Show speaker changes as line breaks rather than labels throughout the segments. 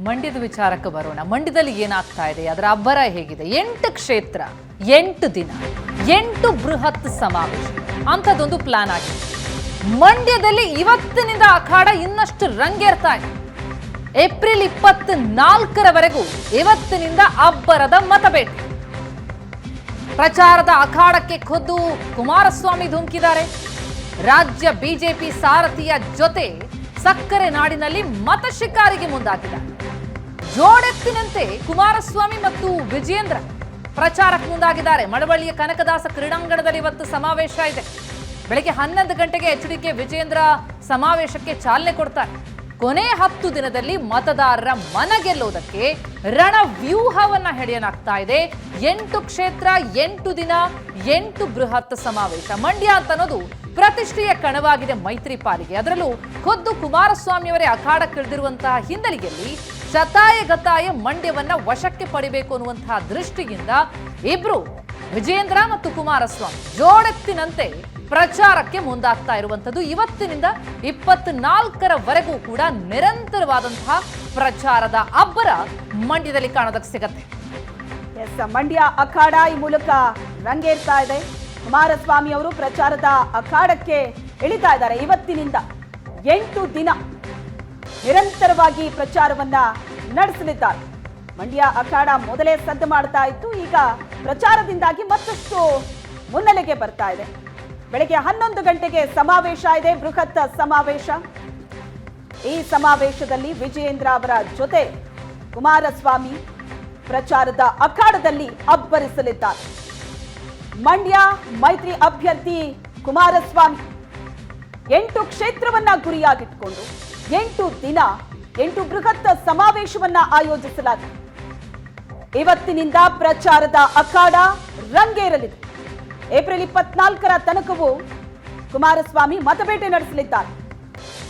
ಮಂಡ್ಯದ ವಿಚಾರಕ್ಕೆ ಬರೋಣ. ಮಂಡ್ಯದಲ್ಲಿ ಏನಾಗ್ತಾ ಇದೆ, ಅದರ ಅಬ್ಬರ ಹೇಗಿದೆ? 8 ಕ್ಷೇತ್ರ, 8 ದಿನ, 8 ಬೃಹತ್ ಸಮಾವೇಶ ಅಂಥದ್ದೊಂದು ಪ್ಲಾನ್ ಆಗಿದೆ. ಮಂಡ್ಯದಲ್ಲಿ ಇವತ್ತಿನಿಂದ ಅಖಾಡ ಇನ್ನಷ್ಟು ರಂಗೇರ್ತಾ ಇದೆ. ಏಪ್ರಿಲ್ 24ರವರೆಗೂ ಇವತ್ತಿನಿಂದ ಅಬ್ಬರದ ಮತಬೇಟೆ. ಪ್ರಚಾರದ ಅಖಾಡಕ್ಕೆ ಖುದ್ದು ಕುಮಾರಸ್ವಾಮಿ ಧುಮುಕಿದ್ದಾರೆ. ರಾಜ್ಯ ಬಿಜೆಪಿ ಸಾರಥಿಯ ಜೊತೆ ಸಕ್ಕರೆ ನಾಡಿನಲ್ಲಿ ಮತ ಶಿಕಾರಿಗೆ ಮುಂದಾಗಿದ್ದಾರೆ. ಜೋಡೆತ್ತಿನಂತೆ ಕುಮಾರಸ್ವಾಮಿ ಮತ್ತು ವಿಜಯೇಂದ್ರ ಪ್ರಚಾರಕ್ಕೆ ಮುಂದಾಗಿದ್ದಾರೆ. ಮಳವಳ್ಳಿಯ ಕನಕದಾಸ ಕ್ರೀಡಾಂಗಣದಲ್ಲಿ ಇವತ್ತು ಸಮಾವೇಶ ಇದೆ. ಬೆಳಗ್ಗೆ 11 ಗಂಟೆಗೆ HDK ವಿಜಯೇಂದ್ರ ಸಮಾವೇಶಕ್ಕೆ ಚಾಲನೆ ಕೊಡ್ತಾರೆ. ಕೊನೆ 10 ದಿನದಲ್ಲಿ ಮತದಾರರ ಮನ ಗೆಲ್ಲೋದಕ್ಕೆ ರಣವ್ಯೂಹವನ್ನ ಹೆಣೆಯಲಾಗ್ತಾ ಇದೆ. 8 ಕ್ಷೇತ್ರ, 8 ದಿನ, 8 ಬೃಹತ್ ಸಮಾವೇಶ. ಮಂಡ್ಯ ಅಂತ ಅನ್ನೋದು ಪ್ರತಿಷ್ಠೆಯ ಕಣವಾಗಿದೆ ಮೈತ್ರಿ ಪಾಲಿಗೆ. ಅದರಲ್ಲೂ ಖುದ್ದು ಕುಮಾರಸ್ವಾಮಿಯವರೇ ಅಖಾಡಕ್ಕಿಳಿದಿರುವಂತಹ ಹಿನ್ನೆಲೆಯಲ್ಲಿ ಶತಾಯಗತಾಯ ಮಂಡ್ಯವನ್ನ ವಶಕ್ಕೆ ಪಡಿಬೇಕು ಅನ್ನುವಂತಹ ದೃಷ್ಟಿಯಿಂದ ಇಬ್ರು ವಿಜಯೇಂದ್ರ ಮತ್ತು ಕುಮಾರಸ್ವಾಮಿ ಜೋಡೆತ್ತಿನಂತೆ ಪ್ರಚಾರಕ್ಕೆ ಮುಂದಾಗ್ತಾ ಇರುವಂತದ್ದು. ಇವತ್ತಿನಿಂದ 24ರವರೆಗೂ ಕೂಡ ನಿರಂತರವಾದಂತಹ ಪ್ರಚಾರದ ಅಬ್ಬರ ಮಂಡ್ಯದಲ್ಲಿ ಕಾಣೋದಕ್ಕೆ ಸಿಗತ್ತೆ.
ಮಂಡ್ಯ ಅಖಾಡ ಈ ಮೂಲಕ ರಂಗೇರ್ತಾ ಇದೆ. ಕುಮಾರಸ್ವಾಮಿ ಅವರು ಪ್ರಚಾರದ ಅಖಾಡಕ್ಕೆ ಇಳಿತಾ ಇದ್ದಾರೆ. ಇವತ್ತಿನಿಂದ 8 ದಿನ ನಿರಂತರವಾಗಿ ಪ್ರಚಾರವನ್ನ ನಡೆಸಲಿದ್ದಾರೆ. ಮಂಡ್ಯ ಅಖಾಡ ಮೊದಲೇ ಸದ್ದು ಮಾಡ್ತಾ ಇತ್ತು. ಈಗ ಪ್ರಚಾರದಿಂದಾಗಿ ಮತ್ತಷ್ಟು ಮುನ್ನೆಲೆಗೆ ಬರ್ತಾ ಇದೆ. ಬೆಳಗ್ಗೆ 11 ಗಂಟೆಗೆ ಸಮಾವೇಶ ಇದೆ, ಬೃಹತ್ ಸಮಾವೇಶ. ಈ ಸಮಾವೇಶದಲ್ಲಿ ವಿಜಯೇಂದ್ರ ಅವರ ಜೊತೆ ಕುಮಾರಸ್ವಾಮಿ ಪ್ರಚಾರದ ಅಖಾಡದಲ್ಲಿ ಅಬ್ಬರಿಸಲಿದ್ದಾರೆ. ಮಂಡ್ಯ ಮೈತ್ರಿ ಅಭ್ಯರ್ಥಿ ಕುಮಾರಸ್ವಾಮಿ 8 ಕ್ಷೇತ್ರವನ್ನ ಗುರಿಯಾಗಿಟ್ಕೊಂಡು 8 ದಿನ 8 ಬೃಹತ್ ಸಮಾವೇಶವನ್ನ ಆಯೋಜಿಸಲಾಗಿದೆ. ಇವತ್ತಿನಿಂದ ಪ್ರಚಾರದ ಅಖಾಡ ರಂಗೇರಲಿದೆ. ಏಪ್ರಿಲ್ 24ರ ತನಕವೂ ಕುಮಾರಸ್ವಾಮಿ ಮತಬೇಟೆ ನಡೆಸಲಿದ್ದಾರೆ.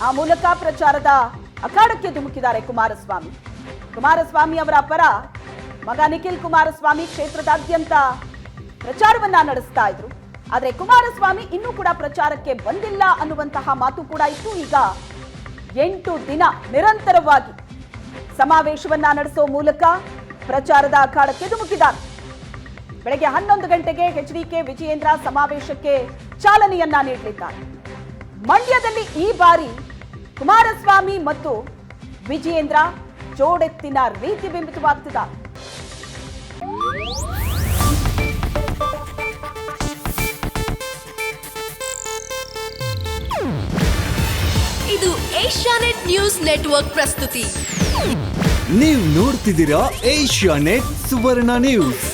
ಆ ಮೂಲಕ ಪ್ರಚಾರದ ಅಖಾಡಕ್ಕೆ ಧುಮುಕಿದ್ದಾರೆ ಕುಮಾರಸ್ವಾಮಿ. ಕುಮಾರಸ್ವಾಮಿ ಅವರ ಪರ ಮಗ ನಿಖಿಲ್ ಕುಮಾರಸ್ವಾಮಿ ಕ್ಷೇತ್ರದಾದ್ಯಂತ ಪ್ರಚಾರವನ್ನ ನಡೆಸ್ತಾ ಇದ್ರು. ಆದರೆ ಕುಮಾರಸ್ವಾಮಿ ಇನ್ನೂ ಕೂಡ ಪ್ರಚಾರಕ್ಕೆ ಬಂದಿಲ್ಲ ಅನ್ನುವಂತಹ ಮಾತು ಕೂಡ ಇತ್ತು. ಈಗ 8 ದಿನ ನಿರಂತರವಾಗಿ ಸಮಾವೇಶವನ್ನ ನಡೆಸೋ ಮೂಲಕ ಪ್ರಚಾರದ ಅಖಾಡಕ್ಕೆ ಧುಮುಕಿದ್ದಾರೆ. ಬೆಳಗ್ಗೆ 11 ಗಂಟೆಗೆ HDK ವಿಜಯೇಂದ್ರ ಸಮಾವೇಶಕ್ಕೆ ಚಾಲನೆಯನ್ನ ನೀಡಲಿದ್ದಾರೆ. ಮಂಡ್ಯದಲ್ಲಿ ಈ ಬಾರಿ ಕುಮಾರಸ್ವಾಮಿ ಮತ್ತು ವಿಜಯೇಂದ್ರ ಜೋಡೆತ್ತಿನ ರೀತಿ ಬಿಂಬಿತವಾಗ್ತಿದ್ದಾರೆ.
ಇದು ಏಷ್ಯಾನೆಟ್ ನ್ಯೂಸ್ ನೆಟ್ವರ್ಕ್ ಪ್ರಸ್ತುತಿ.
ನೀವು ನೋಡ್ತಿದ್ದೀರಾ ಏಷ್ಯಾನೆಟ್ ಸುವರ್ಣ ನ್ಯೂಸ್.